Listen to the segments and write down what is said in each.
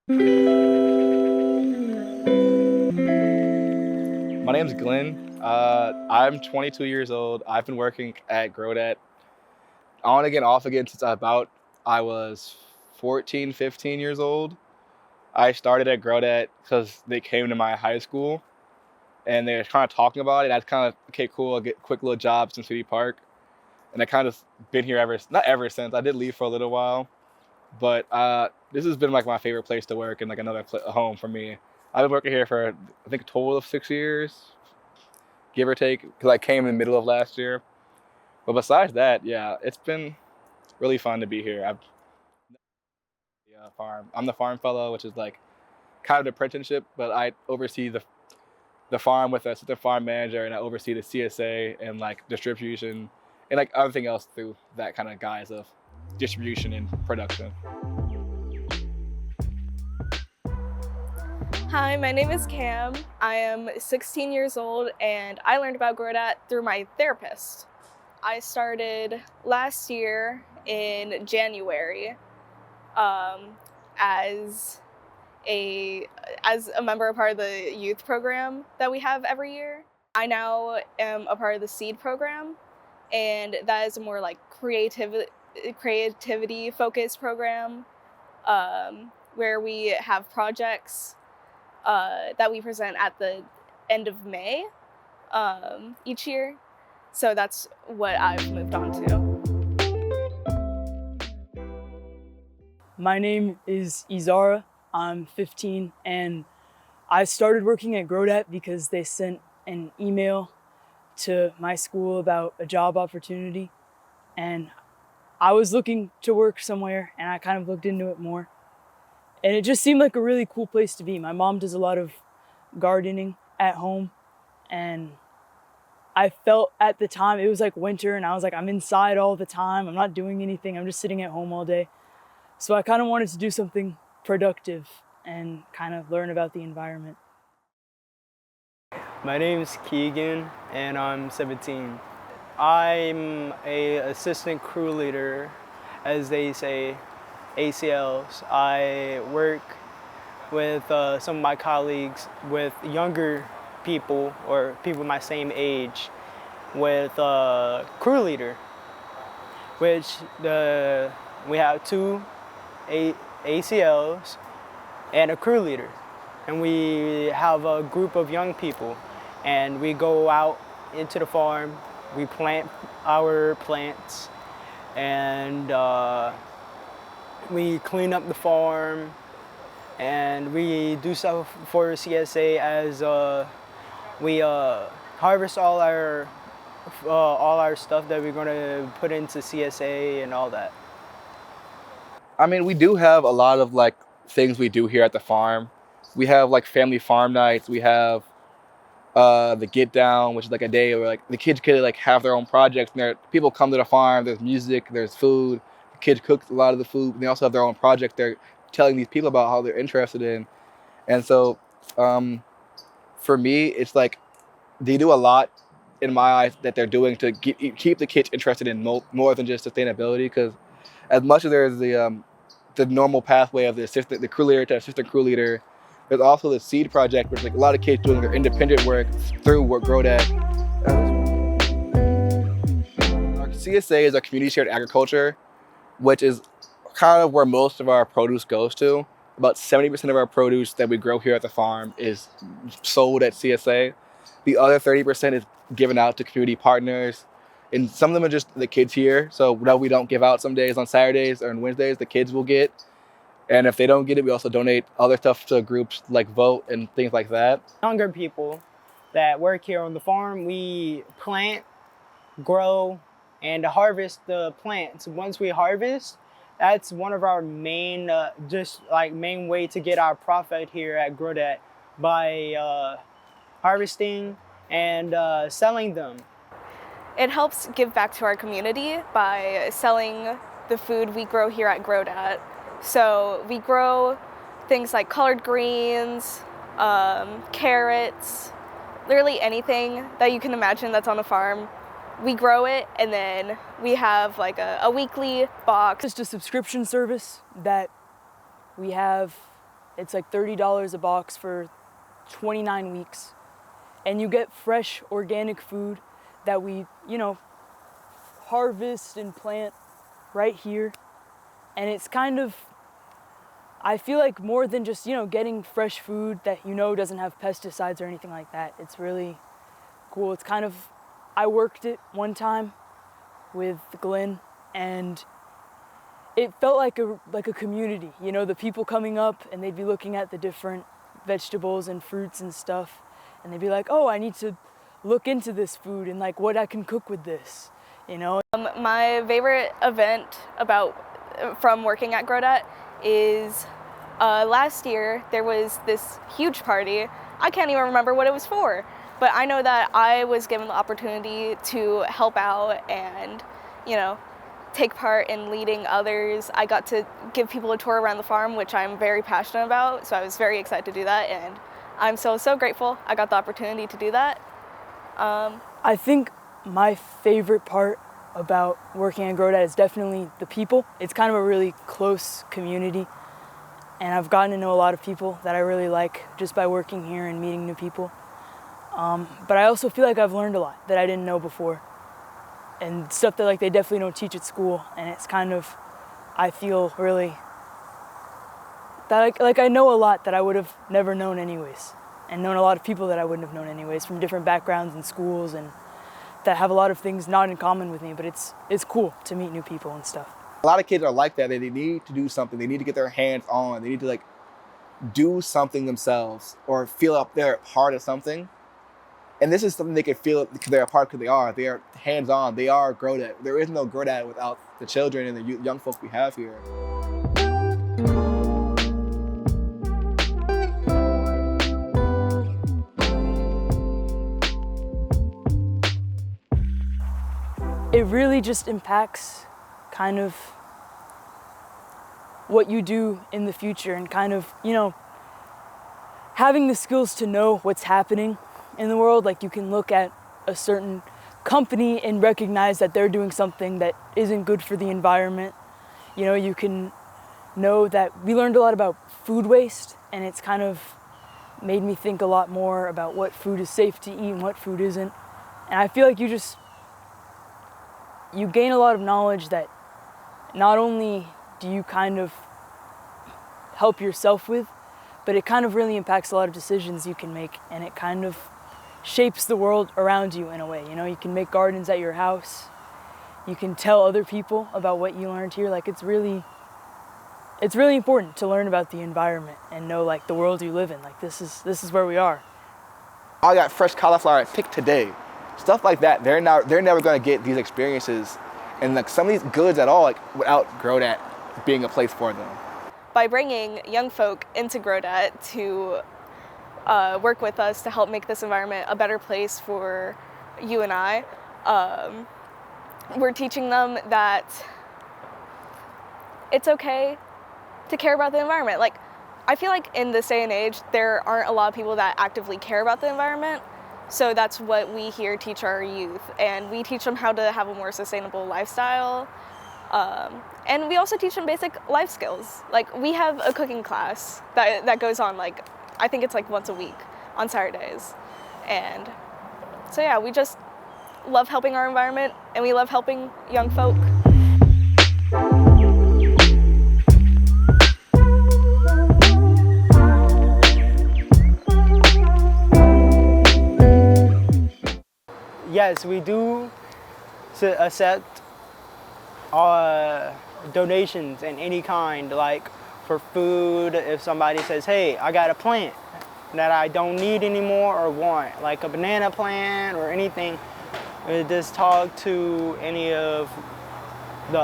My name's Glenn. I'm 22 years old. I've been working at GrowDat on again, off again since I was 14, 15 years old. I started at GrowDat because they came to my high school and they were kind of talking about it. I was kind of, okay, cool, I'll get quick little jobs in City Park. And I kind of been here not ever since. I did leave for a little while, but this has been like my favorite place to work and like another home for me. I've been working here for I think a total of 6 years, give or take, because I came in the middle of last year. But besides that, yeah, it's been really fun to be here. I've farm. I'm the farm fellow, which is like kind of an apprenticeship, but I oversee the farm with us, the farm manager, and I oversee the CSA and like distribution and like everything else through that kind of guise of distribution and production. Hi, my name is Cam. I am 16 years old and I learned about GrowDat through my therapist. I started last year in January as a member, a part of the youth program that we have every year. I now am a part of the SEED program, and that is a more like creativity focused program where we have projects that we present at the end of May each year. So that's what I've moved on to. My name is Izara. I'm 15 and I started working at GrowDat because they sent an email to my school about a job opportunity, and I was looking to work somewhere and I kind of looked into it more. And it just seemed like a really cool place to be. My mom does a lot of gardening at home, and I felt at the time it was like winter and I was like, I'm inside all the time. I'm not doing anything. I'm just sitting at home all day. So I kind of wanted to do something productive and kind of learn about the environment. My name's Keegan and I'm 17. I'm a assistant crew leader, as they say, ACLs. I work with some of my colleagues, with younger people or people my same age, with crew leader, which we have two ACLs and a crew leader, and we have a group of young people, and we go out into the farm, we plant our plants, and we clean up the farm, and we do stuff for CSA as we harvest all our stuff that we're gonna put into CSA and all that. I mean, we do have a lot of like things we do here at the farm. We have like family farm nights. We have the get down, which is like a day where like the kids could like have their own projects. And people come to the farm. There's music. There's food. The kids cook a lot of the food. And they also have their own project. They're telling these people about how they're interested in. And so, for me, it's like they do a lot in my eyes that they're doing to keep the kids interested in more than just sustainability. Because as much as there's the normal pathway of the crew leader to assistant crew leader, there's also the SEED project, which like a lot of kids doing their independent work through GrowDat. Our CSA is our community shared agriculture, which is kind of where most of our produce goes to. About 70% of our produce that we grow here at the farm is sold at CSA. The other 30% is given out to community partners. And some of them are just the kids here. So no, we don't give out some days on Saturdays or on Wednesdays, the kids will get. And if they don't get it, we also donate other stuff to groups like Vote and things like that. Younger people that work here on the farm, we plant, grow, and harvest the plants. Once we harvest, that's one of our main, main way to get our profit here at GrowDat, by harvesting and selling them. It helps give back to our community by selling the food we grow here at GrowDat. So we grow things like collard greens, carrots, literally anything that you can imagine that's on a farm. We grow it, and then we have like a weekly box. Just a subscription service that we have It's like $30 a box for 29 weeks. And you get fresh organic food that we, harvest and plant right here. And it's kind of, I feel like more than just, getting fresh food that doesn't have pesticides or anything like that. It's really cool. It's kind of, I worked it one time with Glenn, and it felt like a community. The people coming up and they'd be looking at the different vegetables and fruits and stuff, and they'd be like, oh, I need to look into this food and like what I can cook with this, My favorite event from working at GrowDat is last year there was this huge party. I can't even remember what it was for, but I know that I was given the opportunity to help out and, take part in leading others. I got to give people a tour around the farm, which I'm very passionate about, so I was very excited to do that, and I'm so grateful I got the opportunity to do that. I think my favorite part about working at GrowDat is definitely the people. It's kind of a really close community, and I've gotten to know a lot of people that I really like just by working here and meeting new people. But I also feel like I've learned a lot that I didn't know before, and stuff that they definitely don't teach at school. And it's kind of, I feel really that I know a lot that I would have never known anyways, and known a lot of people that I wouldn't have known anyways from different backgrounds and schools, and that have a lot of things not in common with me. But it's cool to meet new people and stuff. A lot of kids are like that. They need to do something. They need to get their hands on. They need to do something themselves or feel up they're part of something. And this is something they can feel because they're a part because they are. They are hands-on. They are GrowDat. There is no GrowDat without the children and the young folk we have here. It really just impacts kind of what you do in the future, and kind of, having the skills to know what's happening in the world. Like, you can look at a certain company and recognize that they're doing something that isn't good for the environment. You can know that we learned a lot about food waste, and it's kind of made me think a lot more about what food is safe to eat and what food isn't. And I feel like you gain a lot of knowledge that not only do you kind of help yourself with, but it kind of really impacts a lot of decisions you can make, and it kind of shapes the world around you in a way. You can make gardens at your house. You can tell other people about what you learned here. It's really important to learn about the environment and know the world you live in. This is where we are. I got fresh cauliflower I picked today. Stuff like that. They're never going to get these experiences and some of these goods at all without GrowDat being a place for them. By bringing young folk into GrowDat to work with us to help make this environment a better place for you and I, we're teaching them that it's okay to care about the environment. I feel like in this day and age, there aren't a lot of people that actively care about the environment. So that's what we here teach our youth, and we teach them how to have a more sustainable lifestyle. And we also teach them basic life skills. We have a cooking class that goes on I think it's once a week on Saturdays. And so yeah, we just love helping our environment, and we love helping young folk. Yes, we do accept donations in any kind, for food. If somebody says, hey, I got a plant that I don't need anymore or want, like a banana plant or anything, just talk to any of the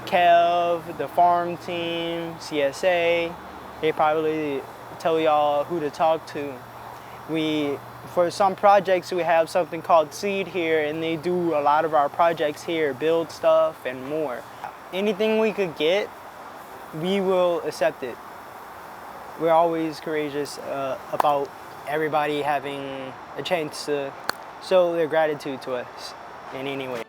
KEV, the farm team, CSA. They probably tell y'all who to talk to. For some projects, we have something called Seed here, and they do a lot of our projects here, build stuff and more. Anything we could get, we will accept it. We're always courageous about everybody having a chance to show their gratitude to us in any way.